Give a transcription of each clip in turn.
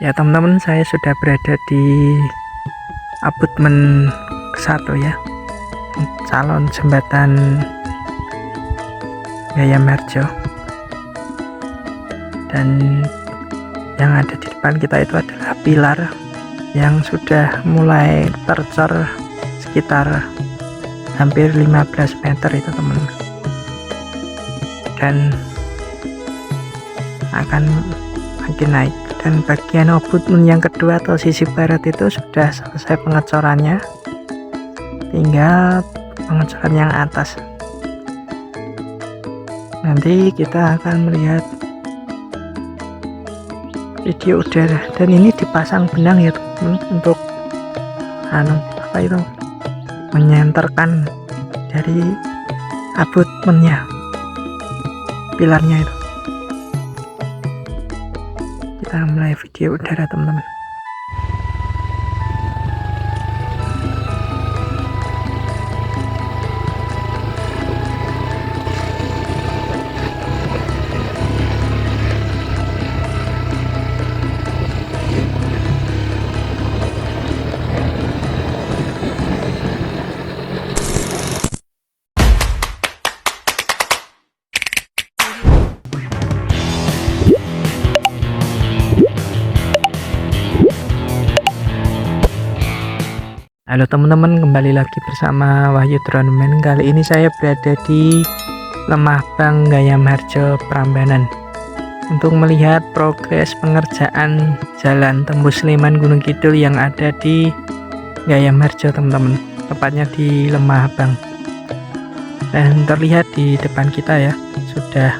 Ya teman-teman, saya sudah berada di abutmen 1 ya, calon jembatan Gayam Harjo. Dan yang ada di depan kita itu adalah pilar yang sudah mulai tercor sekitar hampir 15 meter itu teman-teman, dan akan makin naik. Dan bagian abutmen yang kedua atau sisi barat itu sudah selesai pengecorannya, tinggal pengecoran yang atas. Nanti kita akan melihat video udara, dan ini dipasang benang ya teman-teman, untuk menyenterkan dari abutmennya, pilarnya itu. Kita mulai video udara teman-teman. Halo teman-teman, kembali lagi bersama Wahyu Droneman. Kali ini saya berada di Lemah Bang Gayam Harjo Prambanan untuk melihat progres pengerjaan jalan tembus Sleman Gunung Kidul yang ada di Gayam Harjo teman-teman, tepatnya di Lemah Bang. Dan terlihat di depan kita ya, sudah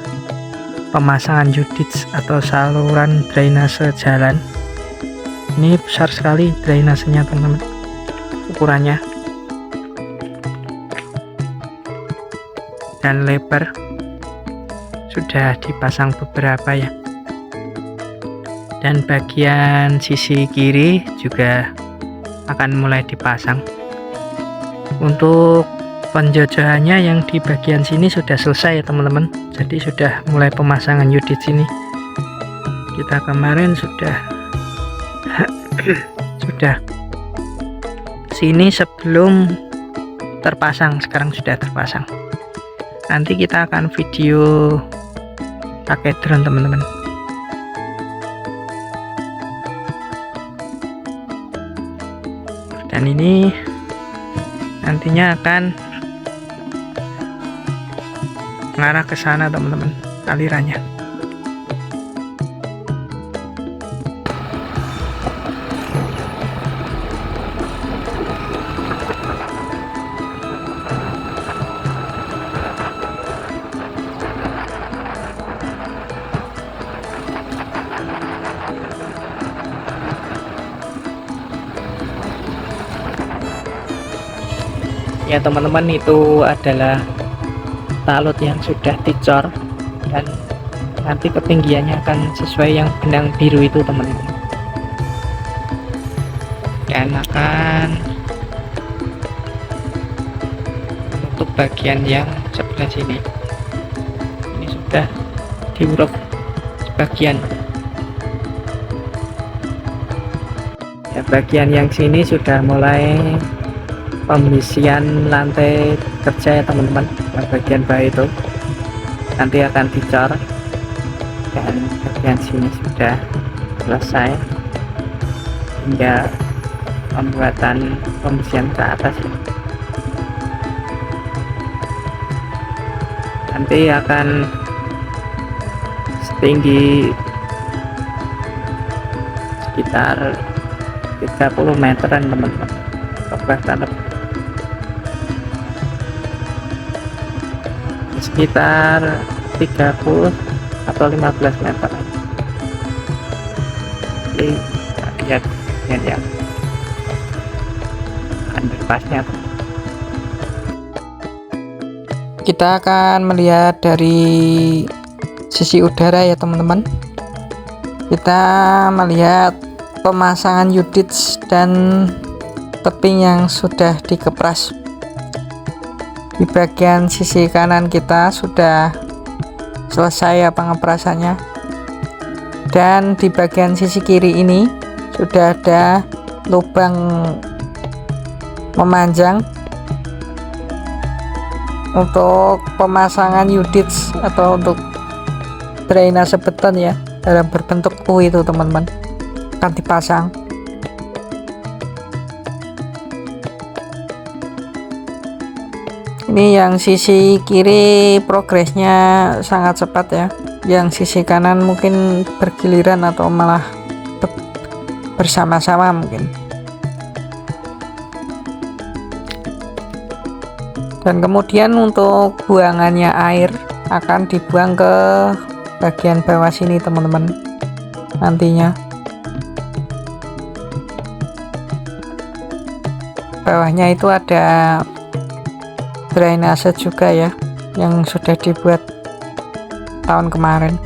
pemasangan judits atau saluran drainase jalan. Ini besar sekali drainasenya teman-teman, ukurannya, dan lebar sudah dipasang beberapa ya. Dan bagian sisi kiri juga akan mulai dipasang. Untuk penjojohannya yang di bagian sini sudah selesai ya teman-teman, jadi sudah mulai pemasangan unit sini. Kita kemarin sudah sini sebelum terpasang, sekarang sudah terpasang. Nanti kita akan video pakai drone teman-teman. Dan ini nantinya akan mengarah ke sana teman-teman, alirannya. Ya teman-teman, itu adalah talut yang sudah dicor, dan nanti ketinggiannya akan sesuai yang benang biru itu teman-teman, dan akan untuk bagian yang sebelah sini ini sudah diuruk sebagian ya. Bagian yang sini sudah mulai pembersihan lantai kerja ya teman-teman. Yang bagian bawah itu nanti akan dicor, dan bagian sini sudah selesai, hingga pembuatan pembersihan ke atas ya. Nanti akan setinggi sekitar 30 meteran teman-teman, bahkan sekitar 30 atau 15 meter. Jadi lihat yang underpassnya. Kita akan melihat dari sisi udara ya teman-teman. Kita melihat pemasangan units dan tebing yang sudah dikepras. Di bagian sisi kanan kita sudah selesai ya pengeprasannya, Dan di bagian sisi kiri ini sudah ada lubang memanjang untuk pemasangan units atau untuk drainase beton ya, dalam berbentuk U itu teman-teman, akan dipasang. Ini yang sisi kiri progresnya sangat cepat ya, yang sisi kanan mungkin bergiliran atau malah bersama-sama mungkin. Dan kemudian untuk buangannya air akan dibuang ke bagian bawah sini teman-teman nantinya. Bawahnya itu ada drainase juga ya, yang sudah dibuat tahun kemarin.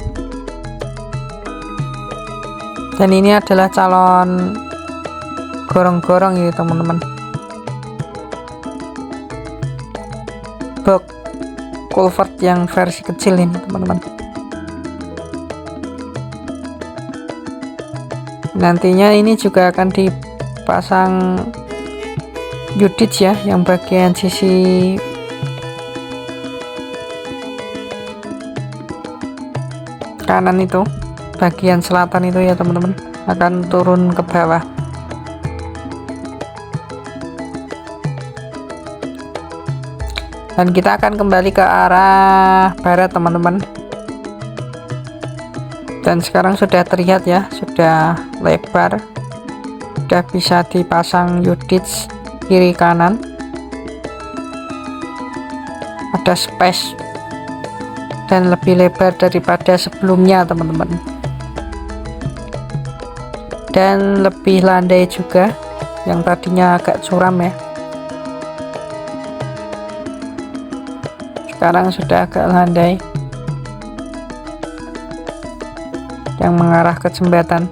Dan ini adalah calon gorong-gorong ini teman-teman, box culvert yang versi kecil ini teman-teman. Nantinya ini juga akan dipasang units ya, yang bagian sisi kanan itu, bagian selatan itu ya teman-teman, akan turun ke bawah. Dan kita akan kembali ke arah barat teman-teman. Dan sekarang sudah terlihat ya, sudah lebar, sudah bisa dipasang units kiri kanan, ada space dan lebih lebar daripada sebelumnya teman-teman, dan lebih landai juga, yang tadinya agak curam ya, sekarang sudah agak landai yang mengarah ke jembatan.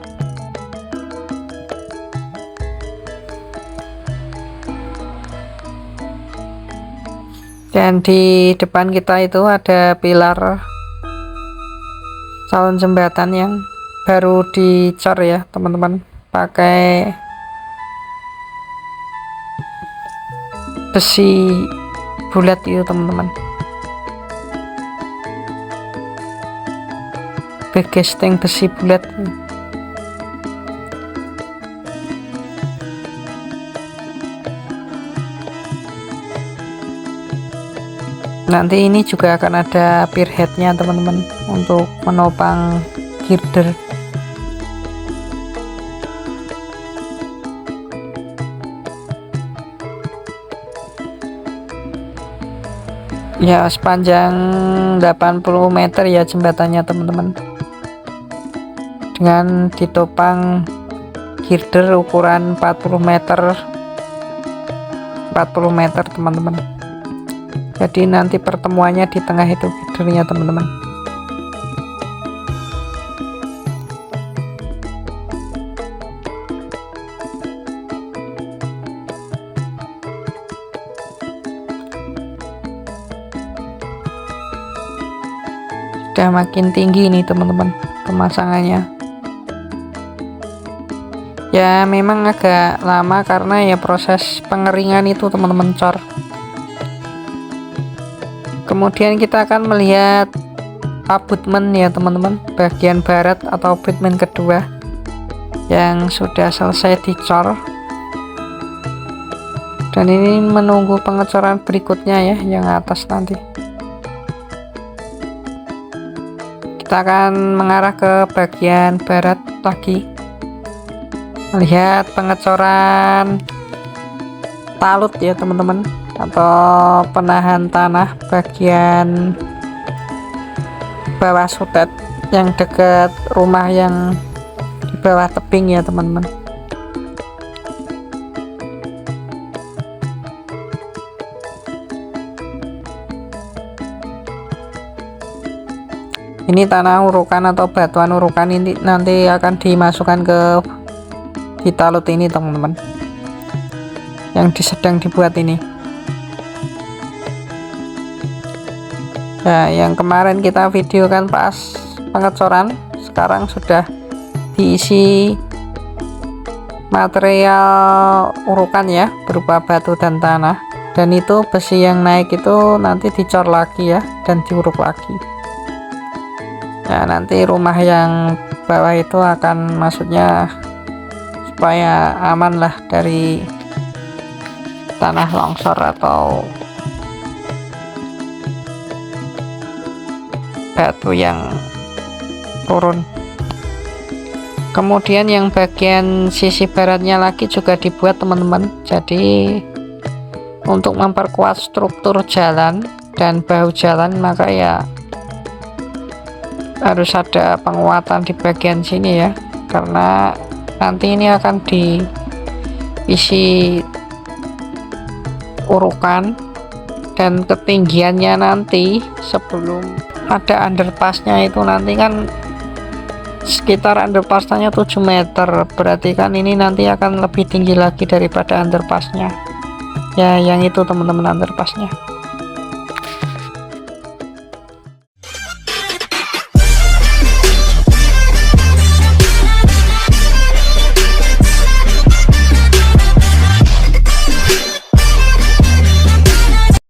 Dan di depan kita itu ada pilar calon jembatan yang baru dicor ya teman-teman, pakai besi bulat itu teman-teman, begesting besi bulat. Nanti ini juga akan ada pier headnya teman-teman, untuk menopang girder. Ya, sepanjang 80 meter ya jembatannya teman-teman, dengan ditopang girder ukuran 40 meter teman-teman. Jadi nanti pertemuannya di tengah itu girdernya teman-teman. Sudah makin tinggi ini teman-teman pemasangannya. Ya memang agak lama karena ya proses pengeringan itu teman-teman, cor. Kemudian kita akan melihat abutmen ya teman-teman, bagian barat atau abutmen kedua yang sudah selesai dicor. Dan ini menunggu pengecoran berikutnya ya, yang atas nanti. Kita akan mengarah ke bagian barat lagi, melihat pengecoran talut ya teman-teman, atau penahan tanah bagian bawah sutet yang dekat rumah yang di bawah tebing ya teman-teman. Ini tanah urukan atau batuan urukan, ini nanti akan dimasukkan ke di talut ini teman-teman, yang sedang dibuat ini. Nah, yang kemarin kita videokan pas pengecoran, sekarang sudah diisi material urukan ya, berupa batu dan tanah, dan itu besi yang naik itu nanti dicor lagi ya dan diuruk lagi. Nah, nanti rumah yang bawah itu akan, maksudnya supaya aman lah dari tanah longsor atau batu yang turun. Kemudian yang bagian sisi baratnya lagi juga dibuat teman-teman, jadi untuk memperkuat struktur jalan dan bahu jalan, maka ya harus ada penguatan di bagian sini ya, karena nanti ini akan diisi urukan, dan ketinggiannya nanti sebelum ada underpassnya itu nanti kan sekitar underpassnya 7 meter, berarti kan ini nanti akan lebih tinggi lagi daripada underpassnya ya, yang itu teman-teman underpassnya.